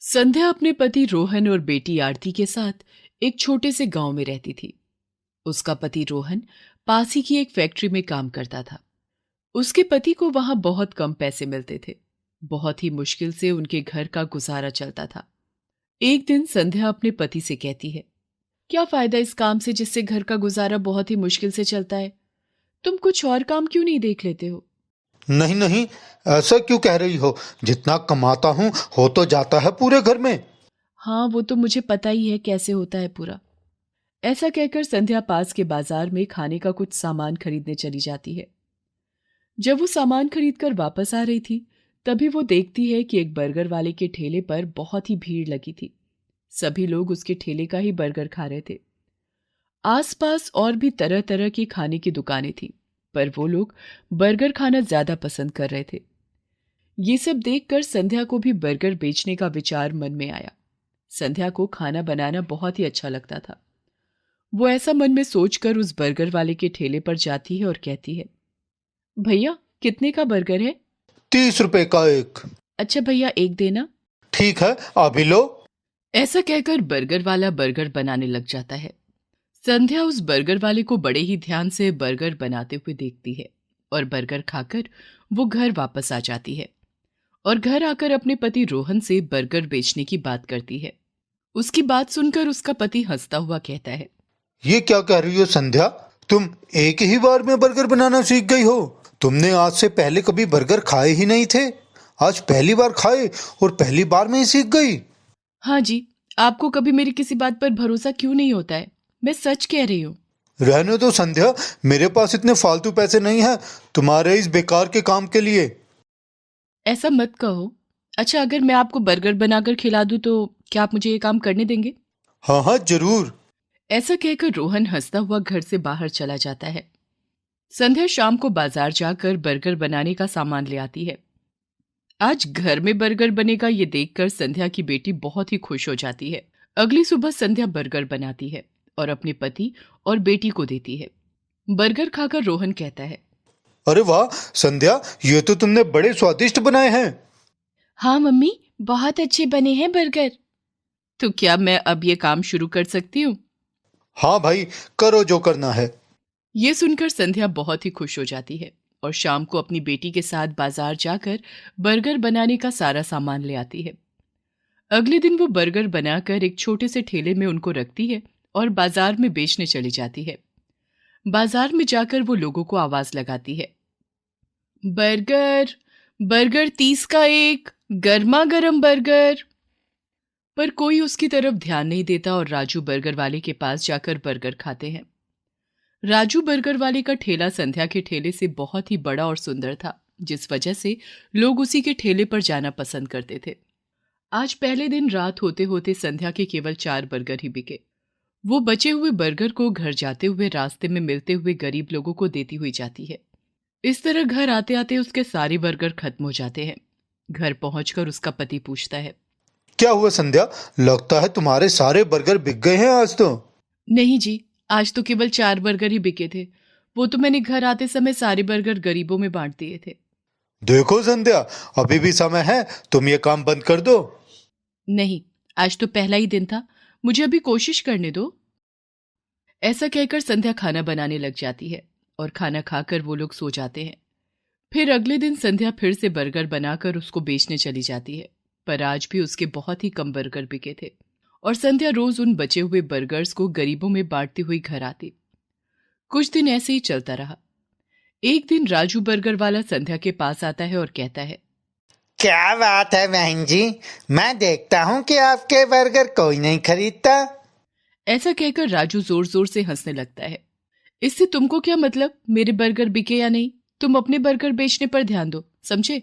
संध्या अपने पति रोहन और बेटी आरती के साथ एक छोटे से गांव में रहती थी। उसका पति रोहन पास ही की एक फैक्ट्री में काम करता था। उसके पति को वहां बहुत कम पैसे मिलते थे। बहुत ही मुश्किल से उनके घर का गुजारा चलता था। एक दिन संध्या अपने पति से कहती है, क्या फायदा इस काम से जिससे घर का गुजारा बहुत ही मुश्किल से चलता है। तुम कुछ और काम क्यों नहीं देख लेते हो। नहीं नहीं, ऐसा क्यों कह रही हो? जितना कमाता हूँ हो तो जाता है पूरे घर में। हाँ, वो तो मुझे पता ही है कैसे होता है पूरा। ऐसा कहकर संध्या पास के बाजार में खाने का कुछ सामान खरीदने चली जाती है। जब वो सामान खरीदकर वापस आ रही थी, तभी वो देखती है कि एक बर्गर वाले के ठेले पर बहुत ही भीड़ लगी थी। सभी लोग उसके ठेले का ही बर्गर खा रहे थे। आसपास और भी तरह तरह की खाने की दुकानें थी, पर वो लोग बर्गर खाना ज्यादा पसंद कर रहे थे। ये सब देखकर संध्या को भी बर्गर बेचने का विचार मन में आया। संध्या को खाना बनाना बहुत ही अच्छा लगता था। वो ऐसा मन में सोचकर उस बर्गर वाले के ठेले पर जाती है और कहती है, भैया कितने का बर्गर है। 30 रुपए का एक। अच्छा भैया, एक देना। ठीक है, अभी लो। ऐसा कहकर बर्गर वाला बर्गर बनाने लग जाता है। संध्या उस बर्गर वाले को बड़े ही ध्यान से बर्गर बनाते हुए देखती है और बर्गर खाकर वो घर वापस आ जाती है और घर आकर अपने पति रोहन से बर्गर बेचने की बात करती है। उसकी बात सुनकर उसका पति हंसता हुआ कहता है, ये क्या कह रही हो संध्या? तुम एक ही बार में बर्गर बनाना सीख गई हो? तुमने आज से पहले कभी बर्गर खाए ही नहीं थे, आज पहली बार खाए और पहली बार में ही सीख गई। हाँ जी, आपको कभी मेरी किसी बात पर भरोसा क्यों नहीं होता है। मैं सच कह रही हूँ। रहने दो संध्या, मेरे पास इतने फालतू पैसे नहीं हैं तुम्हारे इस बेकार के काम के लिए। ऐसा मत कहो। अच्छा, अगर मैं आपको बर्गर बनाकर खिला दूं तो क्या आप मुझे ये काम करने देंगे। हाँ हाँ जरूर। ऐसा कहकर रोहन हंसता हुआ घर से बाहर चला जाता है। संध्या शाम को बाजार जाकर बर्गर बनाने का सामान ले आती है। आज घर में बर्गर बनेगा ये देखकर संध्या की बेटी बहुत ही खुश हो जाती है। अगली सुबह संध्या बर्गर बनाती है और अपने पति और बेटी को देती है। बर्गर खाकर रोहन कहता है, अरे वाह संध्या, ये तो तुमने बड़े स्वादिष्ट बनाए हैं। हाँ मम्मी, बहुत अच्छे बने हैं बर्गर। तो क्या मैं अब ये काम शुरू कर सकती हूँ। हाँ भाई, करो जो करना है। ये सुनकर संध्या बहुत ही खुश हो जाती है और शाम को अपनी बेटी के साथ बाजार जाकर बर्गर बनाने का सारा सामान ले आती है। अगले दिन वो बर्गर बनाकर एक छोटे से ठेले में उनको रखती है और बाजार में बेचने चली जाती है। बाजार में जाकर वो लोगों को आवाज लगाती है, बर्गर, बर्गर 30 का एक, गर्मा गर्म बर्गर। पर कोई उसकी तरफ ध्यान नहीं देता और राजू बर्गर वाले के पास जाकर बर्गर खाते हैं। राजू बर्गर वाले का ठेला संध्या के ठेले से बहुत ही बड़ा और सुंदर था, जिस वजह से लोग उसी के ठेले पर जाना पसंद करते थे। आज पहले दिन रात होते होते संध्या के केवल 4 बर्गर ही बिके। वो बचे हुए बर्गर को घर जाते हुए रास्ते में मिलते हुए गरीब लोगों को देती हुई जाती है। इस तरह घर आते आते उसके सारे बर्गर खत्म हो जाते हैं। घर पहुंचकर उसका पति पूछता है, क्या हुआ संध्या, लगता है तुम्हारे सारे बर्गर बिक गए हैं आज तो। नहीं जी, आज तो केवल 4 बर्गर ही बिके थे। वो तो मैंने घर आते समय सारे बर्गर गरीबों में बांट दिए थे। देखो संध्या, अभी भी समय है, तुम ये काम बंद कर दो। नहीं, आज तो पहला ही दिन था, मुझे अभी कोशिश करने दो। ऐसा कहकर संध्या खाना बनाने लग जाती है और खाना खाकर वो लोग सो जाते हैं। फिर अगले दिन संध्या फिर से बर्गर बनाकर उसको बेचने चली जाती है, पर आज भी उसके बहुत ही कम बर्गर बिके थे और संध्या रोज उन बचे हुए बर्गर्स को गरीबों में बांटती हुई घर आती। कुछ दिन ऐसे ही चलता रहा। एक दिन राजू बर्गर वाला संध्या के पास आता है और कहता है, क्या बात है बहन जी, मैं देखता हूँ कि आपके बर्गर कोई नहीं खरीदता। ऐसा कहकर राजू जोर जोर से हंसने लगता है। इससे तुमको क्या मतलब मेरे बर्गर बिके या नहीं। तुम अपने बर्गर बेचने पर ध्यान दो, समझे।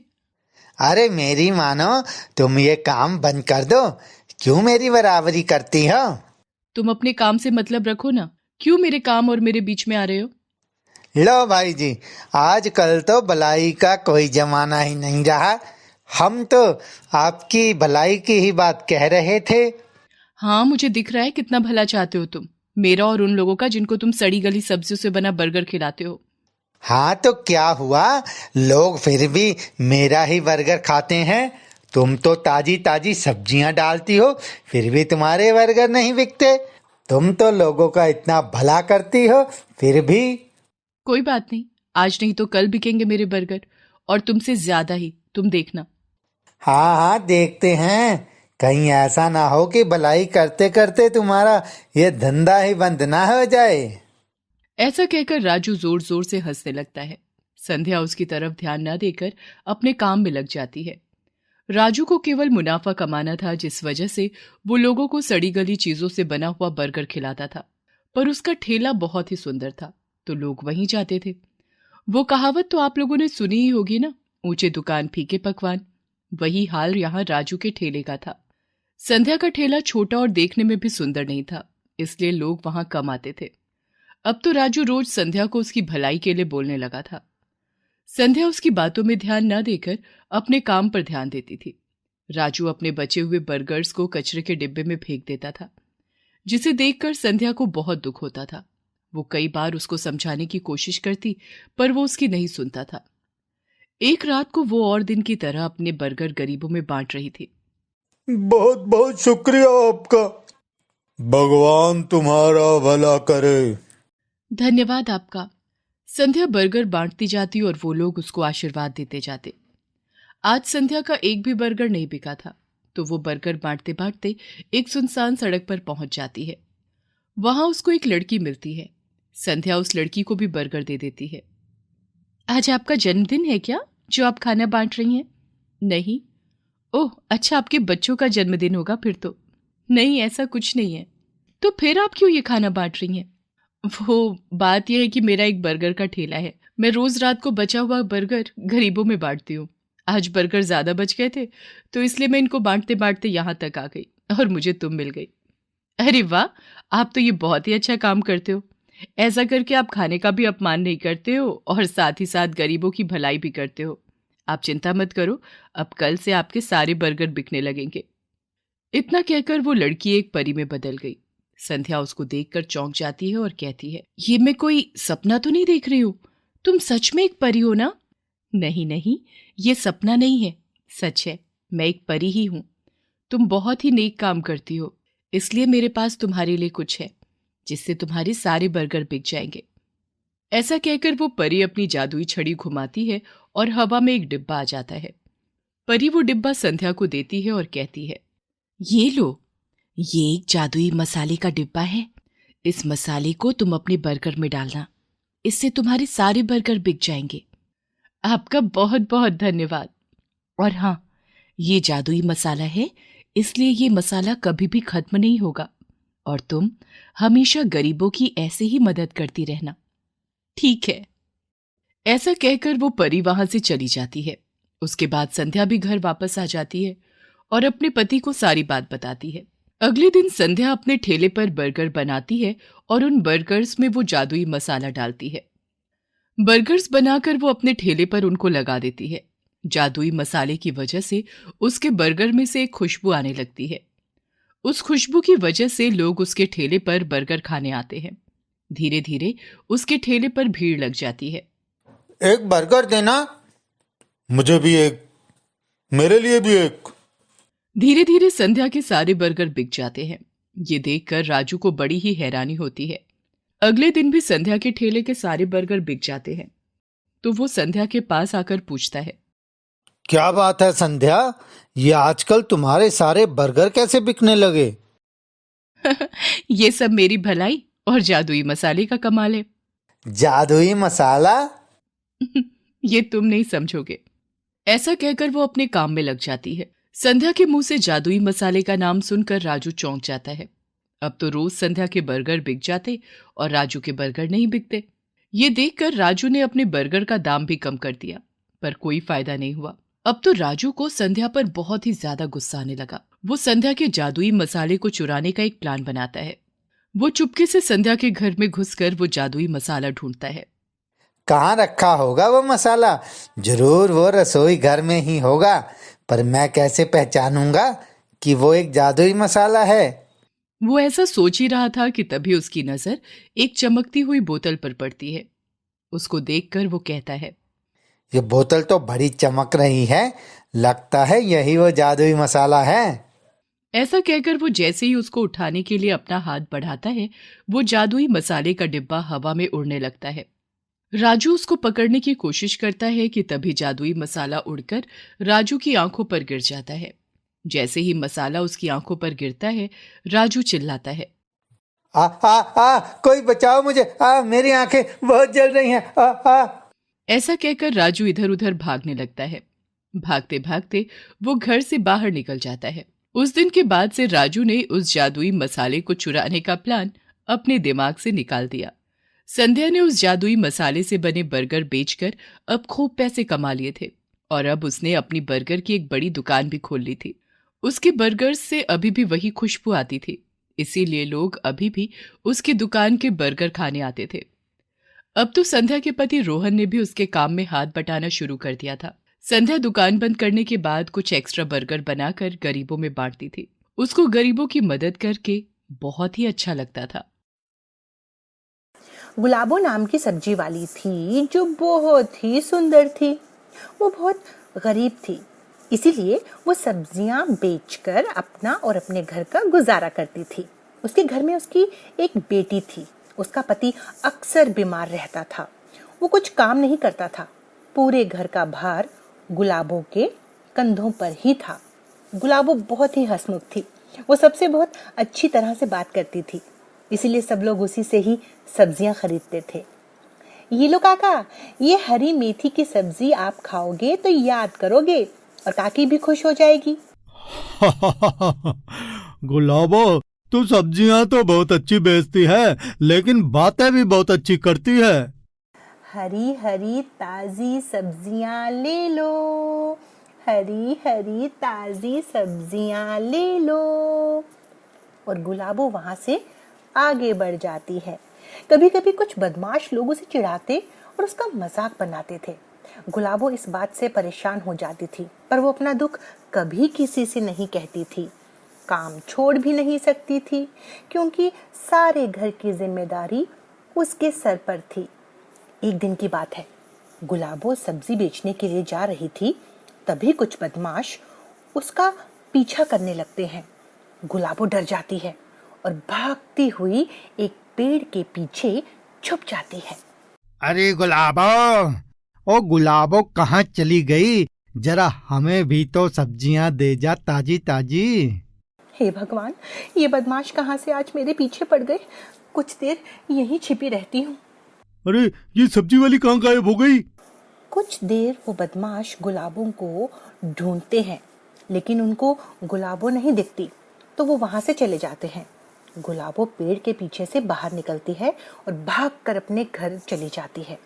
अरे मेरी मानो, तुम ये काम बंद कर दो। क्यों मेरी बराबरी करती हो? तुम अपने काम से मतलब रखो ना, क्यों मेरे काम और मेरे बीच में आ रहे हो। लो भाई जी, आजकल तो भलाई का कोई जमाना ही नहीं रहा। हम तो आपकी भलाई की ही बात कह रहे थे। हाँ, मुझे दिख रहा है कितना भला चाहते हो तुम, मेरा और उन लोगों का जिनको तुम सड़ी गली सब्जियों से बना बर्गर खिलाते हो। हाँ तो क्या हुआ, लोग फिर भी मेरा ही बर्गर खाते हैं। तुम तो ताजी ताजी सब्जियां डालती हो, फिर भी तुम्हारे बर्गर नहीं बिकते। तुम तो लोगों का इतना भला करती हो, फिर भी। कोई बात नहीं, आज नहीं तो कल बिकेंगे मेरे बर्गर, और तुमसे ज्यादा ही, तुम देखना। हाँ हाँ, देखते हैं। कहीं ऐसा ना हो कि भलाई करते करते तुम्हारा ये धंधा ही बंद ना हो जाए। ऐसा कहकर राजू जोर जोर से हंसने लगता है। संध्या उसकी तरफ ध्यान न देकर अपने काम में लग जाती है। राजू को केवल मुनाफा कमाना था, जिस वजह से वो लोगों को सड़ी गली चीजों से बना हुआ बर्गर खिलाता था। पर उसका ठेला बहुत ही सुंदर था, तो लोग वहीं जाते थे। वो कहावत तो आप लोगों ने सुनी ही होगी ना, ऊंचे दुकान फीके पकवान। वही हाल यहाँ राजू के ठेले का था। संध्या का ठेला छोटा और देखने में भी सुंदर नहीं था, इसलिए लोग वहां कम आते थे। अब तो राजू रोज संध्या को उसकी भलाई के लिए बोलने लगा था। संध्या उसकी बातों में ध्यान न देकर अपने काम पर ध्यान देती थी। राजू अपने बचे हुए बर्गर्स को कचरे के डिब्बे में फेंक देता था, जिसे देखकर संध्या को बहुत दुख होता था। वो कई बार उसको समझाने की कोशिश करती, पर वो उसकी नहीं सुनता था। एक रात को वो और दिन की तरह अपने बर्गर गरीबों में बांट रही थी। बहुत बहुत शुक्रिया आपका, भगवान तुम्हारा भला करे। धन्यवाद आपका। संध्या बर्गर बांटती जाती और वो लोग उसको आशीर्वाद देते जाते। आज संध्या का एक भी बर्गर नहीं बिका था, तो वो बर्गर बांटते बांटते एक सुनसान सड़क पर पहुंच जाती है। वहां उसको एक लड़की मिलती है। संध्या उस लड़की को भी बर्गर दे देती है। आज आपका जन्मदिन है क्या, जो आप खाना बांट रही हैं? नहीं। ओह अच्छा, आपके बच्चों का जन्मदिन होगा फिर तो। नहीं, ऐसा कुछ नहीं है। तो फिर आप क्यों ये खाना बांट रही हैं? वो बात यह है कि मेरा एक बर्गर का ठेला है। मैं रोज रात को बचा हुआ बर्गर गरीबों में बांटती हूँ। आज बर्गर ज्यादा बच गए थे, तो इसलिए मैं इनको बांटते बांटते यहाँ तक आ गई और मुझे तुम मिल गई। अरे वाह, आप तो ये बहुत ही अच्छा काम करते हो। ऐसा करके आप खाने का भी अपमान नहीं करते हो और साथ ही साथ गरीबों की भलाई भी करते हो। आप चिंता मत करो, अब कल से आपके सारे बर्गर बिकने लगेंगे। इतना कहकर वो लड़की एक परी में बदल गई। संध्या उसको देखकर चौंक जाती है और कहती है, ये मैं कोई सपना तो नहीं देख रही हूँ? तुम सच में एक परी हो ना? नहीं नहीं, ये सपना नहीं है, सच है। मैं एक परी ही हूँ। तुम बहुत ही नेक काम करती हो, इसलिए मेरे पास तुम्हारे लिए कुछ है, जिससे तुम्हारे सारे बर्गर बिक जाएंगे। ऐसा कहकर वो परी अपनी जादुई छड़ी घुमाती है और हवा में एक डिब्बा आ जाता है। परी वो डिब्बा संध्या को देती है और कहती है, ये लो, ये एक जादुई मसाले का डिब्बा है। इस मसाले को तुम अपने बर्गर में डालना, इससे तुम्हारे सारे बर्गर बिक जाएंगे। आपका बहुत बहुत धन्यवाद। और हाँ, ये जादुई मसाला है, इसलिए ये मसाला कभी भी खत्म नहीं होगा और तुम हमेशा गरीबों की ऐसे ही मदद करती रहना। ठीक है। ऐसा कहकर वो परी वहां से चली जाती है। उसके बाद संध्या भी घर वापस आ जाती है और अपने पति को सारी बात बताती है। अगले दिन संध्या अपने ठेले पर बर्गर बनाती है और उन बर्गर्स में वो जादुई मसाला डालती है। बर्गर्स बनाकर वो अपने ठेले पर उनको लगा देती है। जादुई मसाले की वजह से उसके बर्गर में से एक खुशबू आने लगती है। उस खुशबू की वजह से लोग उसके ठेले पर बर्गर खाने आते हैं। धीरे धीरे उसके ठेले पर भीड़ लग जाती है। एक बर्गर देना, मुझे भी एक, मेरे लिए भी एक। धीरे धीरे संध्या के सारे बर्गर बिक जाते हैं। ये देखकर राजू को बड़ी ही हैरानी होती है। अगले दिन भी संध्या के ठेले के सारे बर्गर बिक जाते हैं, तो वो संध्या के पास आकर पूछता है, क्या बात है संध्या, ये आजकल तुम्हारे सारे बर्गर कैसे बिकने लगे? ये सब मेरी भलाई और जादुई मसाले का कमाल है। जादुई मसाला? ये तुम नहीं समझोगे। ऐसा कहकर वो अपने काम में लग जाती है। संध्या के मुंह से जादुई मसाले का नाम सुनकर राजू चौंक जाता है। अब तो रोज संध्या के बर्गर बिक जाते और राजू के बर्गर नहीं बिकते। ये देखकर राजू ने अपने बर्गर का दाम भी कम कर दिया, पर कोई फायदा नहीं हुआ। अब तो राजू को संध्या पर बहुत ही ज्यादा गुस्सा आने लगा। वो संध्या के जादुई मसाले को चुराने का एक प्लान बनाता है। वो चुपके से संध्या के घर में घुसकर वो जादुई मसाला ढूंढता है। कहाँ रखा होगा वो मसाला? जरूर वो रसोई घर में ही होगा, पर मैं कैसे पहचानूंगा कि वो एक जादुई मसाला है? वो ऐसा सोच ही रहा था कि तभी उसकी नजर एक चमकती हुई बोतल पर पड़ती है। उसको देखकर वो कहता है, ये बोतल तो बड़ी चमक रही है, लगता है यही वो जादुई मसाला है। ऐसा कहकर वो जैसे ही उसको उठाने के लिए अपना हाथ बढ़ाता है, वो जादुई मसाले का डिब्बा हवा में उड़ने लगता है। राजू उसको पकड़ने की कोशिश करता है कि तभी जादुई मसाला उड़कर राजू की आंखों पर गिर जाता है। जैसे ही मसाला उसकी आंखों पर गिरता है, राजू चिल्लाता है। आ आ आ कोई बचाओ मुझे, मेरी आंखें बहुत जल रही हैं। आ आ ऐसा कहकर राजू इधर उधर भागने लगता है। भागते भागते वो घर से बाहर निकल जाता है। उस दिन के बाद से राजू ने उस जादुई मसाले को चुराने का प्लान अपने दिमाग से निकाल दिया। संध्या ने उस जादुई मसाले से बने बर्गर बेचकर अब खूब पैसे कमा लिए थे और अब उसने अपनी बर्गर की एक बड़ी दुकान भी खोल ली थी। उसके बर्गर से अभी भी वही खुशबू आती थी, इसीलिए लोग अभी भी उसकी दुकान के बर्गर खाने आते थे। अब तो संध्या के पति रोहन ने भी उसके काम में हाथ बटाना शुरू कर दिया था। संध्या दुकान बंद करने के बाद कुछ एक्स्ट्रा बर्गर बनाकर गरीबों में बांटती थी। उसको गरीबों की मदद करके बहुत ही अच्छा लगता था। गुलाबो नाम की सब्जी वाली थी जो बहुत ही सुंदर थी। वो बहुत गरीब थी, इसीलिए वो सब्जियां बेचकर अपना और अपने घर का गुजारा करती थी। उसके घर में उसकी एक बेटी थी। उसका पति अक्सर बीमार रहता था। वो कुछ काम नहीं करता था। पूरे घर का भार गुलाबो के कंधों पर ही था। गुलाबो बहुत ही हंसमुख थी। वो सबसे बहुत अच्छी तरह से बात करती थी, इसीलिए सब लोग उसी से ही सब्जियां खरीदते थे। ये लो काका, ये हरी मेथी की सब्जी आप खाओगे तो याद करोगे और काकी भी खुश हो जाएगी। गुलाबो, तू सब्जियां तो बहुत अच्छी बेचती है, लेकिन बातें भी बहुत अच्छी करती है। हरी हरी ताजी सब्जियां ले लो, हरी हरी ताजी सब्जियां ले लो। और गुलाबो वहां से आगे बढ़ जाती है। कभी कभी कुछ बदमाश लोग उसे चिढ़ाते और उसका मजाक बनाते थे। गुलाबो इस बात से परेशान हो जाती थी, पर वो अपना दुख कभी किसी से नहीं कहती थी। काम छोड़ भी नहीं सकती थी, क्योंकि सारे घर की जिम्मेदारी उसके सर पर थी। एक दिन की बात है, गुलाबो सब्जी बेचने के लिए जा रही थी, तभी कुछ बदमाश उसका पीछा करने लगते हैं। गुलाबो डर जाती है और भागती हुई एक पेड़ के पीछे छुप जाती है। अरे गुलाबो, ओ गुलाबो कहाँ चली गई? जरा हमें भी तो सब्जियां दे जा, ताजी ताजी। हे भगवान, ये बदमाश कहाँ से आज मेरे पीछे पड़ गए। कुछ देर यहीं छिपी रहती हूँ। अरे, ये सब्जी वाली कहाँ गायब हो गई? कुछ देर वो बदमाश गुलाबों को ढूंढते हैं, लेकिन उनको गुलाबो नहीं दिखती, तो वो वहां से चले जाते हैं। गुलाबो पेड़ के पीछे से बाहर निकलती है और भागकर अपने घर चली जाती है।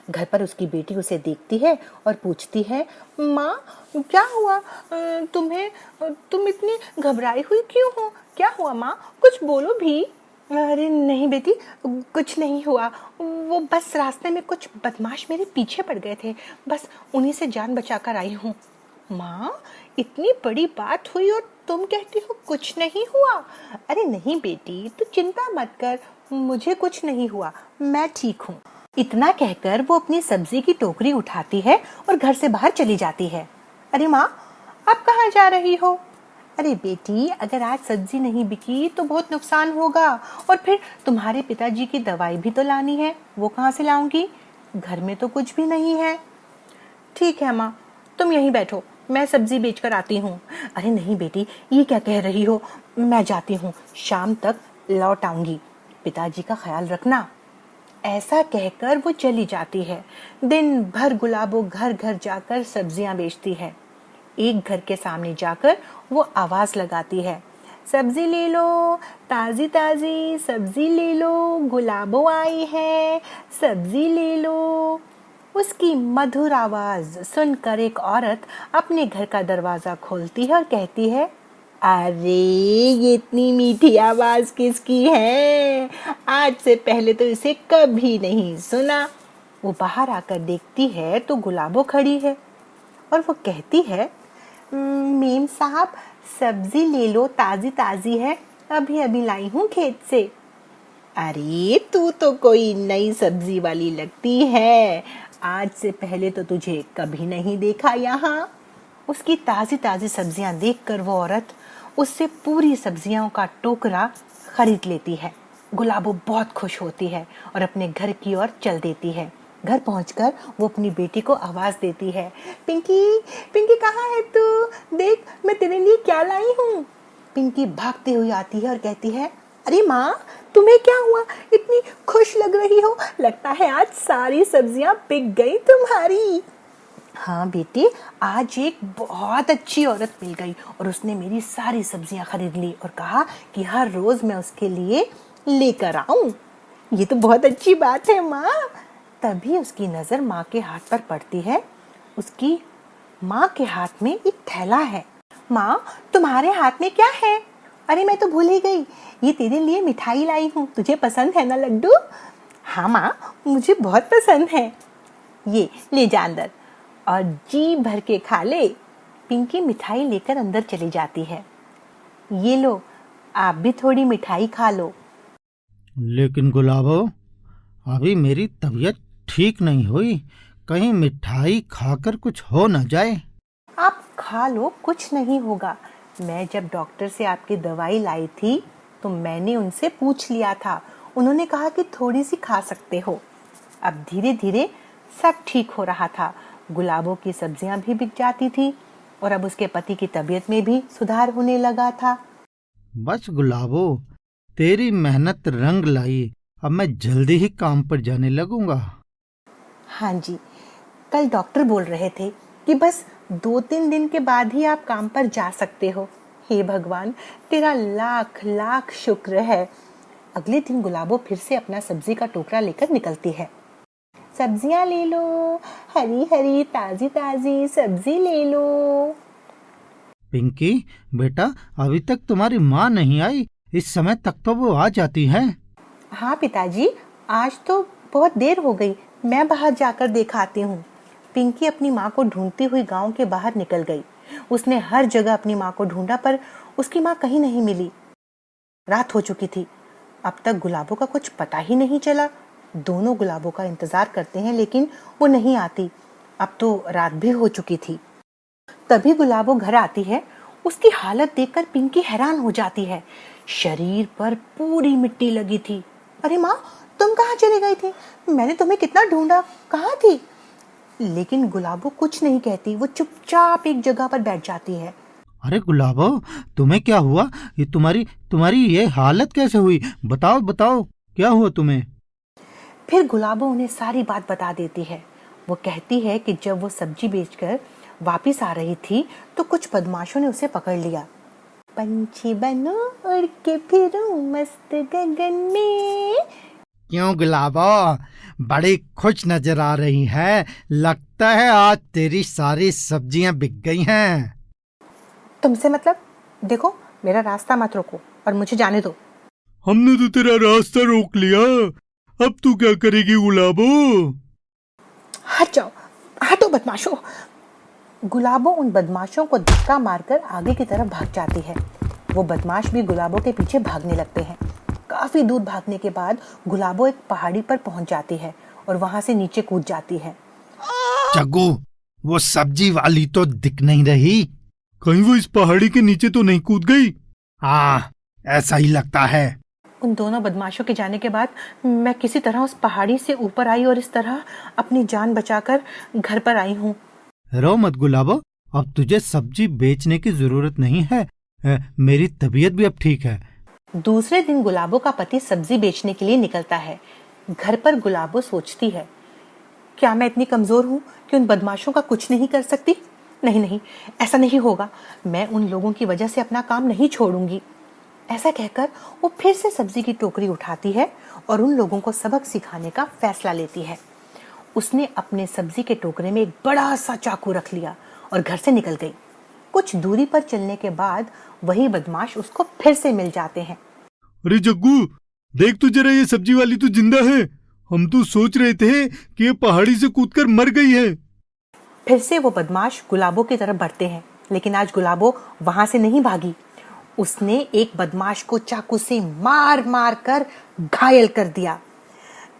घर पर उसकी बेटी उसे देखती है और पूछती है, माँ क्या हुआ तुम्हें? तुम इतनी घबराई हुई क्यों हो? क्या हुआ माँ, कुछ बोलो भी। अरे नहीं बेटी, कुछ नहीं हुआ। वो बस रास्ते में कुछ बदमाश मेरे पीछे पड़ गए थे, बस उन्हीं से जान बचाकर आई हूँ। माँ, इतनी बड़ी बात हुई और तुम कहती हो कुछ नहीं हुआ? अरे नहीं बेटी, तू चिंता मत कर, मुझे कुछ नहीं हुआ, मैं ठीक हूँ। इतना कहकर वो अपनी सब्जी की टोकरी उठाती है और घर से बाहर चली जाती है। अरे माँ, आप कहाँ जा रही हो? अरे बेटी, अगर आज सब्जी नहीं बिकी तो बहुत नुकसान होगा, और फिर तुम्हारे पिताजी की दवाई भी तो लानी है, वो कहाँ से लाऊंगी? घर में तो कुछ भी नहीं है। ठीक है माँ, तुम यहीं बैठो, मैं सब्जी बेचकर आती हूँ। अरे नहीं बेटी, ये क्या कह रही हो? मैं जाती हूँ, शाम तक लौट आऊंगी, पिताजी का ख्याल रखना। ऐसा कहकर वो चली जाती है। दिन भर गुलाबो घर घर जाकर सब्जियां बेचती है। एक घर के सामने जाकर वो आवाज लगाती है, सब्जी ले लो, ताजी ताजी सब्जी ले लो, गुलाबो आई है, सब्जी ले लो। उसकी मधुर आवाज सुनकर एक औरत अपने घर का दरवाजा खोलती है और कहती है, अरे ये इतनी मीठी आवाज किसकी है? आज से पहले तो इसे कभी नहीं सुना। वो बाहर आकर देखती है तो गुलाबो खड़ी है और वो कहती है, मेम साहब सब्जी ले लो, ताजी ताजी है, अभी अभी लाई हूँ खेत से। अरे तू तो कोई नई सब्जी वाली लगती है। आज से पहले तो तुझे कभी नहीं देखा यहाँ। उसकी ताजी ताजी सब्जियां देखकर वो औरत उससे पूरी सब्जियों का टोकरा खरीद लेती है। गुलाबो बहुत खुश होती है और अपने घर की ओर चल देती है। घर पहुंचकर वो अपनी बेटी को आवाज देती है, पिंकी, पिंकी कहाँ है तू? देख मैं तेरे लिए क्या लाई हूँ। पिंकी भागती हुई आती है और कहती है, अरे माँ, तुम्हें क्या हुआ? इतनी खुश लग रही हो, लगता है आज सारी सब्जियां बिक गई तुम्हारी। हाँ बेटी, आज एक बहुत अच्छी औरत मिल गई और उसने मेरी सारी सब्जियां खरीद ली और कहा कि हर रोज मैं उसके लिए लेकर आऊं। ये तो बहुत अच्छी बात है माँ। तभी उसकी नजर माँ के हाथ पर पड़ती है। उसकी माँ के हाथ में एक थैला है। माँ, तुम्हारे हाथ में क्या है? अरे मैं तो भूल ही गई, ये तेरे लिए मिठाई लाई हूँ। तुझे पसंद है ना लड्डू? हाँ माँ, मुझे बहुत पसंद है। ये ले जा अंदर और जी भर के खा ले। पिंकी मिठाई लेकर अंदर चली जाती है। ये लो, आप भी थोड़ी मिठाई खा लो। लेकिन गुलाबो, अभी मेरी तबीयत ठीक नहीं हुई, कहीं मिठाई खाकर कुछ हो न जाए। आप खा लो, कुछ नहीं होगा। मैं जब डॉक्टर से आपकी दवाई लाई थी तो मैंने उनसे पूछ लिया था। उन्होंने कहा कि थोड़ी सी खा सकते हो। अब धीरे धीरे सब ठीक हो रहा था। गुलाबों की सब्जियां भी बिक जाती थी और अब उसके पति की तबीयत में भी सुधार होने लगा था। बस गुलाबो, तेरी मेहनत रंग लाई। अब मैं जल्दी ही काम पर जाने लगूंगा। हाँ जी, कल डॉक्टर बोल रहे थे कि बस 2-3 दिन के बाद ही आप काम पर जा सकते हो। हे भगवान, तेरा लाख लाख शुक्र है। अगले दिन गुलाबो फिर से अपना सब्जी का टोकरा लेकर निकलती है। सब्जियां ले लो, हरी हरी ताजी ताजी सब्जी ले लो। पिंकी बेटा, अभी तक तुम्हारी माँ नहीं आई। इस समय तक तो वो आ जाती है। हाँ पिताजी, आज तो बहुत देर हो गई। मैं बाहर जाकर दिखाती हूँ। पिंकी अपनी माँ को ढूंढती हुई गांव के बाहर निकल गई। उसने हर जगह अपनी माँ को ढूंढा पर उसकी माँ कहीं नहीं मिली। रात हो चुकी थी। अब तक गुलाबों का कुछ पता ही नहीं चला। दोनों गुलाबों का इंतजार करते हैं लेकिन वो नहीं आती। अब तो रात भी हो चुकी थी। तभी गुलाबो घर आती है। उसकी हालत देखकर पिंकी हैरान हो जाती है। शरीर पर पूरी मिट्टी लगी थी। अरे माँ, तुम कहाँ चले गई थी? मैंने तुम्हें कितना ढूंढा, कहाँ थी? लेकिन गुलाबो कुछ नहीं कहती। वो चुपचाप एक जगह पर बैठ जाती है। अरे गुलाबो, तुम्हें क्या हुआ? ये तुम्हारी ये हालत कैसे हुई? बताओ बताओ, क्या हुआ तुम्हें? फिर गुलाबो उन्हें सारी बात बता देती है। वो कहती है कि जब वो सब्जी बेचकर वापस आ रही थी तो कुछ बदमाशों ने उसे पकड़ लिया। पंछी बनो उड़ के फिरूं मस्त गगन में। क्यों गुलाबो, बड़ी खुश नजर आ रही है। लगता है आज तेरी सारी सब्जियां बिक गई हैं। तुमसे मतलब? देखो, मेरा रास्ता मत रोको और मुझे जाने दो। हमने तो तेरा रास्ता रोक लिया, अब तू क्या करेगी गुलाबो? हट जाओ, हटो बदमाशों। गुलाबो उन बदमाशों को धक्का मारकर आगे की तरफ भाग जाती है। वो बदमाश भी गुलाबो के पीछे भागने लगते हैं। काफी दूर भागने के बाद गुलाबो एक पहाड़ी पर पहुंच जाती है और वहां से नीचे कूद जाती है। जग्गू, वो सब्जी वाली तो दिख नहीं रही। कहीं वो इस पहाड़ी के नीचे तो नहीं कूद गई? हाँ, ऐसा ही लगता है। उन दोनों बदमाशों के जाने के बाद मैं किसी तरह उस पहाड़ी से ऊपर आई और इस तरह अपनी जान बचाकर घर पर आई हूँ। रो मत गुलाबो, अब तुझे सब्जी बेचने की जरूरत नहीं है। मेरी तबीयत भी अब ठीक है। दूसरे दिन गुलाबो का पति सब्जी बेचने के लिए निकलता है। घर पर गुलाबो सोचती है, क्या मैं इतनी कमजोर हूँ कि उन बदमाशों का कुछ नहीं कर सकती? नहीं नहीं, ऐसा नहीं होगा। मैं उन लोगों की वजह से अपना काम नहीं छोड़ूंगी। ऐसा कहकर वो फिर से सब्जी की टोकरी उठाती है और उन लोगों को सबक सिखाने का फैसला लेती है। उसने अपने सब्जी के टोकरे में एक बड़ा सा चाकू रख लिया और घर से निकल गई। कुछ दूरी पर चलने के बाद वही बदमाश उसको फिर से मिल जाते हैं। अरे जग्गू, देख तो जरा, ये सब्जी वाली तो जिंदा है। हम तो सोच रहे थे कि ये पहाड़ी से कूदकर मर गई है। फिर से वो बदमाश गुलाबो की तरफ बढ़ते हैं, लेकिन आज गुलाबो वहां से नहीं भागी। उसने एक बदमाश को चाकू से मार मार कर घायल कर दिया।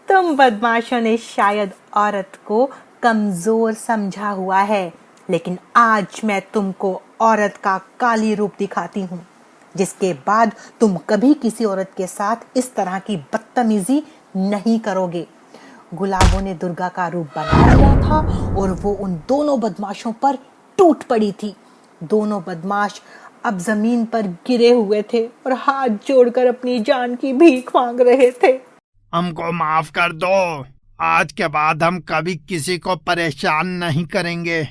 तुम बदमाशों ने शायद औरत को कमजोर समझा हुआ है, लेकिन आज मैं तुमको औरत का काली रूप दिखाती हूँ, जिसके बाद तुम कभी किसी औरत के साथ इस तरह की बदतमीजी नहीं करोगे। गुलाबों ने दुर्गा का रूप बना लिया था और वो उन दोनों बदमाशों पर टूट पड़ी थी। दोनों बदमाश अब जमीन पर गिरे हुए थे और हाथ जोड़कर अपनी जान की भीख मांग रहे थे। हमको माफ कर दो, आज के बाद हम कभी किसी को परेशान नहीं करेंगे।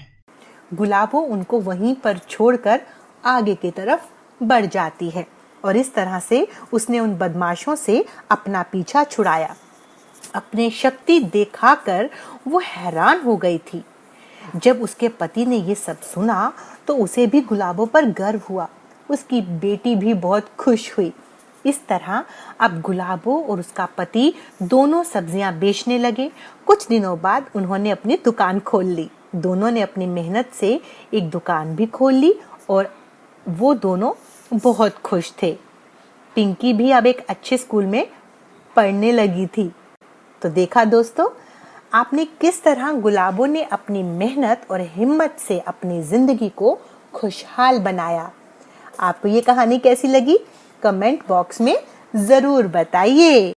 गुलाबो उनको वहीं पर छोड़कर आगे की तरफ बढ़ जाती है और इस तरह से उसने उन बदमाशों से अपना पीछा छुड़ाया। अपने शक्ति दिखाकर वो हैरान हो गई थी। जब उसके पति ने ये सब सुना तो उसे भी गुलाबों पर गर्व हुआ। उसकी बेटी भी बहुत खुश हुई। इस तरह अब गुलाबो और उसका पति दोनों सब्जियां बेचने लगे। कुछ दिनों बाद उन्होंने अपनी दुकान खोल ली। दोनों ने अपनी मेहनत से एक दुकान भी खोल ली और वो दोनों बहुत खुश थे। पिंकी भी अब एक अच्छे स्कूल में पढ़ने लगी थी। तो देखा दोस्तों, आपने किस तरह गुलाबों ने अपनी मेहनत और हिम्मत से अपनी जिंदगी को खुशहाल बनाया। आपको ये कहानी कैसी लगी? कमेंट बॉक्स में जरूर बताइए।